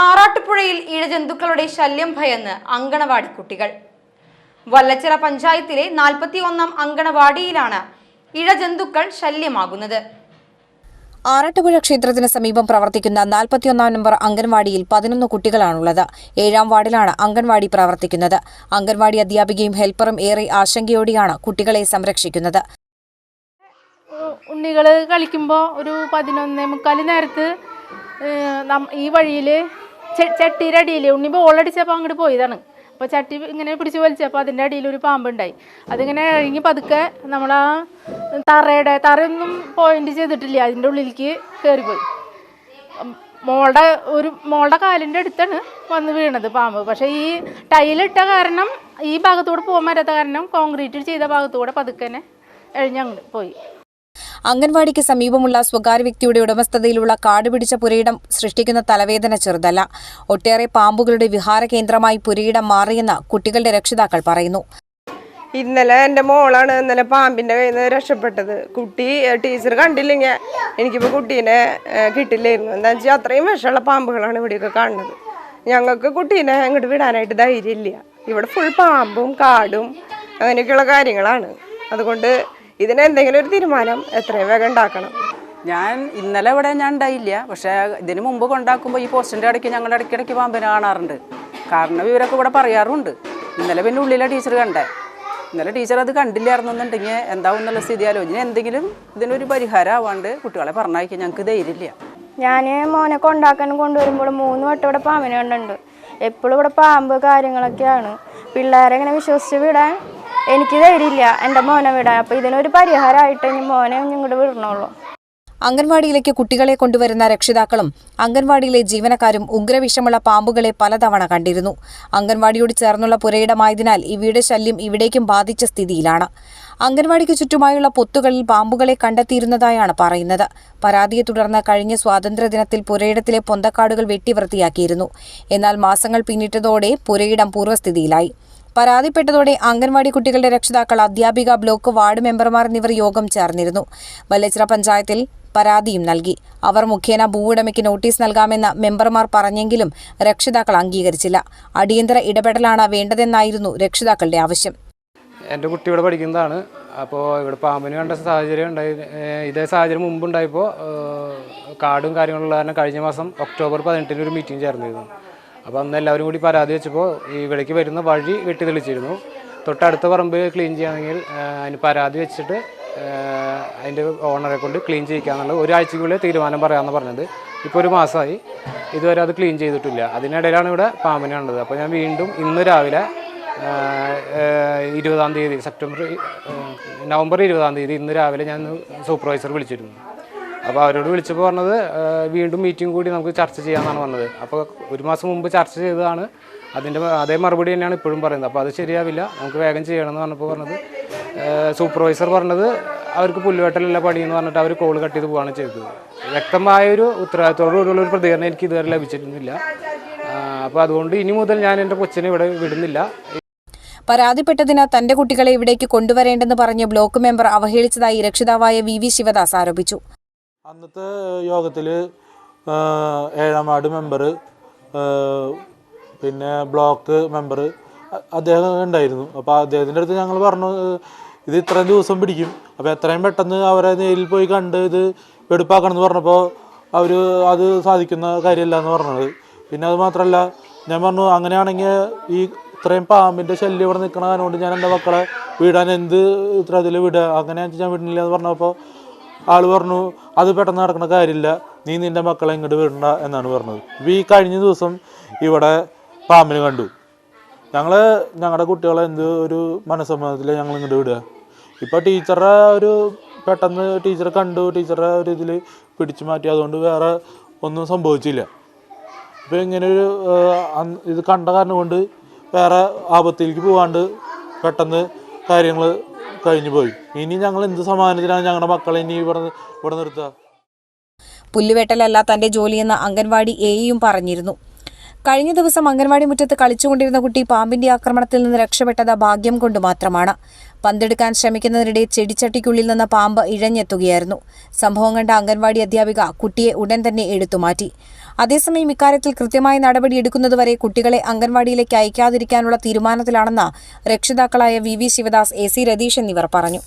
ആറാട്ടുപുഴയിൽ ഇഴജന്തുക്കളുടെ ശല്യം ഭയന്ന് അങ്കണവാടി കുട്ടികൾ. വല്ലച്ചിറ പഞ്ചായത്തിലെ 41-ാം അങ്കണവാടിയിലാണ് ഇഴജന്തുക്കൾ ശല്യമാകുന്നത്. ആറാട്ടുപുഴ ക്ഷേത്രത്തിന് സമീപം പ്രവർത്തിക്കുന്ന 41-ാം നമ്പർ അംഗൻവാടിയിൽ 11 കുട്ടികളാണുള്ളത്. 7-ാം വാർഡിലാണ് അംഗൻവാടി പ്രവർത്തിക്കുന്നത്. അംഗൻവാടി അധ്യാപികയും ഹെൽപ്പറും ഏറെ ആശങ്കയോടെയാണ് കുട്ടികളെ സംരക്ഷിക്കുന്നത്. ഉണ്ണികൾ കളിക്കുമ്പോൾ ഒരു 11:45 നേരത്ത് ഈ വഴിയിൽ ചട്ടിയുടെ അടിയിൽ ഉണ്ണി ബോളടിച്ചപ്പോൾ അങ്ങോട്ട് പോയതാണ്. അപ്പോൾ ചട്ടി ഇങ്ങനെ പിടിച്ച് വലിച്ചപ്പോൾ അതിൻ്റെ അടിയിൽ ഒരു പാമ്പുണ്ടായി. അതിങ്ങനെ ഇറങ്ങി പതുക്കെ നമ്മളാ തറയൊന്നും പോയിന്റ് ചെയ്തിട്ടില്ല, അതിൻ്റെ ഉള്ളിലേക്ക് കയറിപ്പോയി. മോളുടെ കാലിൻ്റെ അടുത്താണ് വന്ന് വീണത് പാമ്പ്. പക്ഷേ ഈ ടൈലിട്ട കാരണം ഈ ഭാഗത്തൂടെ പോകാൻ പറ്റാത്ത കാരണം കോൺക്രീറ്റ് ചെയ്ത ഭാഗത്തൂടെ പതുക്കനെ എഴിഞ്ഞങ്ങ് പോയി. അംഗൻവാടിക്ക് സമീപമുള്ള സ്വകാര്യ വ്യക്തിയുടെ ഉടമസ്ഥതയിലുള്ള കാട് പിടിച്ച പുരയിടം സൃഷ്ടിക്കുന്ന തലവേദന ചെറുതല്ല. ഒട്ടേറെ പാമ്പുകളുടെ വിഹാര കേന്ദ്രമായി പുരയിടം മാറിയെന്ന് കുട്ടികളുടെ രക്ഷിതാക്കൾ പറയുന്നു. ഇന്നലെ എൻ്റെ മോളാണ് പാമ്പിൻ്റെ കയ്യിൽ നിന്ന് രക്ഷപ്പെട്ടത്. കുട്ടി ടീച്ചർ കണ്ടില്ലെങ്കിൽ എനിക്കിപ്പോൾ കുട്ടീനെ കിട്ടില്ലായിരുന്നു. എന്താ വെച്ചാൽ അത്രയും വിഷമുള്ള പാമ്പുകളാണ് ഇവിടെയൊക്കെ കാണുന്നത്. ഞങ്ങൾക്ക് കുട്ടീനെ അങ്ങോട്ട് വിടാനായിട്ട് ധൈര്യമില്ല. ഇവിടെ ഫുൾ പാമ്പും കാടും അങ്ങനെയൊക്കെയുള്ള കാര്യങ്ങളാണ്. അതുകൊണ്ട് ഇതിനെന്തെങ്കിലും ഒരു തീരുമാനം എത്രയും വേഗം ഉണ്ടാക്കണം. ഞാൻ ഇന്നലെ ഇവിടെ ഞാൻ ഉണ്ടായില്ല, പക്ഷേ ഇതിന് മുമ്പ് കൊണ്ടാക്കുമ്പോൾ ഈ പോസ്റ്റിൻ്റെ ഇടയ്ക്ക് ഞങ്ങൾ ഇടയ്ക്കിടയ്ക്ക് പാമ്പിനെ കാണാറുണ്ട്. കാരണം ഇവരൊക്കെ ഇവിടെ പറയാറുണ്ട്. ഇന്നലെ പിന്നെ ഉള്ളിലെ ടീച്ചർ കണ്ടേ. ഇന്നലെ ടീച്ചർ അത് കണ്ടില്ലായിരുന്നുണ്ടെങ്കിൽ എന്താവും എന്നുള്ള സ്ഥിതി ആലോചന എന്തെങ്കിലും ഇതിനൊരു പരിഹാരം ആവാണ്ട് കുട്ടികളെ പറഞ്ഞയക്കാൻ ഞങ്ങൾക്ക് ധൈര്യമില്ല. ഞാൻ മോനെ കൊണ്ടുവരുമ്പോൾ 3 വട്ടം ഇവിടെ പാമ്പിനെ കണ്ടുണ്ട്. എപ്പോഴും ഇവിടെ പാമ്പ് കാര്യങ്ങളൊക്കെയാണ്. പിള്ളേരെ ഇങ്ങനെ വിശ്വസിച്ച് വിടാൻ എനിക്ക് ധൈര്യമില്ല എൻ്റെ മോനെ വിടാൻ. അപ്പോൾ ഇതിനൊരു പരിഹാരമായിട്ട് ഇനി മോനെ ഇങ്ങോട്ട് വിടണുള്ളൂ. അംഗൻവാടിയിലേക്ക് കുട്ടികളെ കൊണ്ടുവരുന്ന രക്ഷിതാക്കളും അംഗൻവാടിയിലെ ജീവനക്കാരും ഉഗ്രവിഷമുള്ള പാമ്പുകളെ പലതവണ കണ്ടിരുന്നു. അംഗൻവാടിയോട് ചേർന്നുള്ള പുരയിടമായതിനാൽ ഇവയുടെ ശല്യം ഇവിടേക്കും ബാധിച്ച സ്ഥിതിയിലാണ്. അംഗൻവാടിക്ക് ചുറ്റുമായുള്ള പൊത്തുകളിൽ പാമ്പുകളെ കണ്ടെത്തിയിരുന്നതായാണ് പറയുന്നത്. പരാതിയെ തുടർന്ന് കഴിഞ്ഞ സ്വാതന്ത്ര്യദിനത്തിൽ പുരയിടത്തിലെ പൊന്തക്കാടുകൾ വെട്ടിവൃത്തിയാക്കിയിരുന്നു. എന്നാൽ മാസങ്ങൾ പിന്നിട്ടതോടെ പുരയിടം പൂർവ്വസ്ഥിതിയിലായി. പരാതിപ്പെട്ടതോടെ അംഗൻവാടി കുട്ടികളുടെ രക്ഷിതാക്കൾ, അധ്യാപിക, ബ്ലോക്ക് വാർഡ് മെമ്പർമാർ എന്നിവർ യോഗം ചേർന്നിരുന്നു. വല്ലച്ചിറ പഞ്ചായത്തിൽ പരാതിയും നൽകി. അവർ മുഖേന ഭൂവുടമയ്ക്ക് നോട്ടീസ് നൽകാമെന്ന് മെമ്പർമാർ പറഞ്ഞെങ്കിലും രക്ഷിതാക്കൾ അംഗീകരിച്ചില്ല. അടിയന്തര ഇടപെടലാണ് വേണ്ടതെന്നായിരുന്നു രക്ഷിതാക്കളുടെ ആവശ്യം. എൻ്റെ കുട്ടി ഇവിടെ പഠിക്കുന്നതാണ്. അപ്പോൾ ഇവിടെ പാമ്പിന് കണ്ട സാഹചര്യം ഉണ്ടായി. ഇതേ സാഹചര്യം മുമ്പുണ്ടായപ്പോൾ കാടും കാര്യങ്ങളുള്ള കാരണം കഴിഞ്ഞ മാസം ഒക്ടോബർ 18 ഒരു മീറ്റിംഗ് ചേർന്നിരുന്നു. അപ്പോൾ അന്ന് എല്ലാവരും കൂടി പരാതി വെച്ചപ്പോൾ ഇവിടേക്ക് വരുന്ന വഴി വെട്ടി തെളിച്ചിരുന്നു. തൊട്ടടുത്ത പറമ്പ് ക്ലീൻ ചെയ്യണമെങ്കിൽ അതിന് പരാതി വെച്ചിട്ട് അതിൻ്റെ ഓണറെ കൊണ്ട് ക്ലീൻ ചെയ്യിക്കാന്നുള്ള ഒരാഴ്ചക്കുള്ളിൽ തീരുമാനം പറയാമെന്ന് പറഞ്ഞത്. ഇപ്പോൾ ഒരു മാസമായി ഇതുവരെ അത് ക്ലീൻ ചെയ്തിട്ടില്ല. അതിനിടയിലാണ് ഇവിടെ പാമ്പിനെ കണ്ടത്. അപ്പോൾ ഞാൻ വീണ്ടും ഇന്ന് രാവിലെ 20-ാം തീയതി നവംബർ 20-ാം തീയതി ഇന്ന് രാവിലെ ഞാൻ സൂപ്പർവൈസർ വിളിച്ചിരുന്നു. അപ്പോൾ അവരോട് വിളിച്ചപ്പോൾ പറഞ്ഞത് വീണ്ടും മീറ്റിംഗ് കൂടി നമുക്ക് ചർച്ച ചെയ്യാമെന്നാണ് പറഞ്ഞത്. അപ്പോൾ ഒരു മാസം മുമ്പ് ചർച്ച ചെയ്തതാണ്. അതിൻ്റെ അതേ മറുപടി തന്നെയാണ് ഇപ്പോഴും പറയുന്നത്. അപ്പോൾ അത് ശരിയാവില്ല, നമുക്ക് വേഗം ചെയ്യണമെന്ന് പറഞ്ഞപ്പോൾ പറഞ്ഞത് സൂപ്പർവൈസർ പറഞ്ഞത് അവർക്ക് പുല്ലുവെട്ടലല്ല പണിയെന്ന് പറഞ്ഞിട്ട് അവർ കോൾ കട്ട് ചെയ്ത് പോവുകയാണ് ചെയ്തത്. വ്യക്തമായൊരു ഉത്തരവാദിത്തോടുകൂടിയുള്ള ഒരു പ്രതികരണം എനിക്ക് ഇതുവരെ ലഭിച്ചിരുന്നില്ല. അപ്പോൾ അതുകൊണ്ട് ഇനി മുതൽ ഞാൻ എൻ്റെ കൊച്ചിനെ ഇവിടെ വിടുന്നില്ല. പരാതിപ്പെട്ടതിന് തന്റെ കുട്ടികളെ ഇവിടേക്ക് കൊണ്ടുവരേണ്ടെന്ന് പറഞ്ഞ് ബ്ലോക്ക് മെമ്പർ അവഹേളിച്ചതായി രക്ഷിതാവായ വി ശിവദാസ് ആരോപിച്ചു. അന്നത്തെ യോഗത്തിൽ 7-ാം വാർഡ് മെമ്പർ, പിന്നെ ബ്ലോക്ക് മെമ്പർ അദ്ദേഹം ഉണ്ടായിരുന്നു. അപ്പോൾ അദ്ദേഹത്തിൻ്റെ അടുത്ത് ഞങ്ങൾ പറഞ്ഞു ഇത് ഇത്രയും ദിവസം പിടിക്കും, അപ്പോൾ എത്രയും പെട്ടെന്ന് അവരെ നേരിൽ പോയി കണ്ട് ഇത് വെടുപ്പാക്കണം എന്ന് പറഞ്ഞപ്പോൾ അവർ അത് സാധിക്കുന്ന കാര്യമല്ല എന്ന് പറഞ്ഞത്. പിന്നെ അത് മാത്രമല്ല ഞാൻ പറഞ്ഞു അങ്ങനെയാണെങ്കിൽ ഈ ഇത്രയും പാമ്പിൻ്റെ ശല്യം ഇവിടെ നിൽക്കണ കാരണം കൊണ്ട് ഞാൻ എൻ്റെ മക്കളെ വിടാൻ എന്ത് ഇത്ര അതിൽ വിടുക, അങ്ങനെ ഞാൻ വിടുന്നില്ല എന്ന് പറഞ്ഞപ്പോൾ ആൾ പറഞ്ഞു അത് പെട്ടെന്ന് നടക്കുന്ന കാര്യമില്ല, നീ നിൻ്റെ മക്കളെ ഇങ്ങോട്ട് വിടണ്ട എന്നാണ് പറഞ്ഞത്. ഇപ്പോൾ ഈ കഴിഞ്ഞ ദിവസം ഇവിടെ പാമ്പിനെ കണ്ടു. ഞങ്ങളുടെ കുട്ടികളെ എന്ത് ഒരു മനസ്സമ്മതത്തിൽ ഞങ്ങൾ ഇങ്ങോട്ട് വിടുക. ഇപ്പോൾ ടീച്ചറുടെ ഒരു പെട്ടെന്ന് ടീച്ചറെ കണ്ടു, ടീച്ചറുടെ ഒരു ഇതിൽ പിടിച്ചു മാറ്റി, അതുകൊണ്ട് വേറെ ഒന്നും സംഭവിച്ചില്ല. ഇപ്പോൾ ഇങ്ങനൊരു ഇത് കണ്ട കാരണം കൊണ്ട് വേറെ ആപത്തിലേക്ക് പോകാണ്ട് പെട്ടെന്ന് കാര്യങ്ങൾ കഴിഞ്ഞു പോയി. ഇനി ഞങ്ങൾ എന്ത് സമാധാനത്തിലാണ് ഞങ്ങളുടെ മക്കളെ ഇനി ഇവിടെ നിർത്തുക? പുല്ലുവെട്ടലല്ല തന്റെ ജോലിയെന്ന് അംഗൻവാടി എയും പറഞ്ഞിരുന്നു. കഴിഞ്ഞ ദിവസം അംഗൻവാടി മുറ്റത്ത് കളിച്ചുകൊണ്ടിരുന്ന കുട്ടി പാമ്പിന്റെ ആക്രമണത്തിൽ നിന്ന് രക്ഷപ്പെട്ടത് ഭാഗ്യം കൊണ്ട് മാത്രമാണ്. പന്തെടുക്കാൻ ശ്രമിക്കുന്നതിനിടെ ചെടിച്ചട്ടിക്കുള്ളിൽ നിന്ന് പാമ്പ് ഇഴഞ്ഞെത്തുകയായിരുന്നു. സംഭവം കണ്ട അംഗൻവാടി അധ്യാപിക കുട്ടിയെ ഉടൻ തന്നെ എടുത്തുമാറ്റി. അതേസമയം ഇക്കാര്യത്തിൽ കൃത്യമായ നടപടിയെടുക്കുന്നതുവരെ കുട്ടികളെ അംഗൻവാടിയിലേക്ക് അയക്കാതിരിക്കാനുള്ള തീരുമാനത്തിലാണെന്ന് രക്ഷിതാക്കളായ വി ശിവദാസ്, AC രതീഷ് എന്നിവർ പറഞ്ഞു.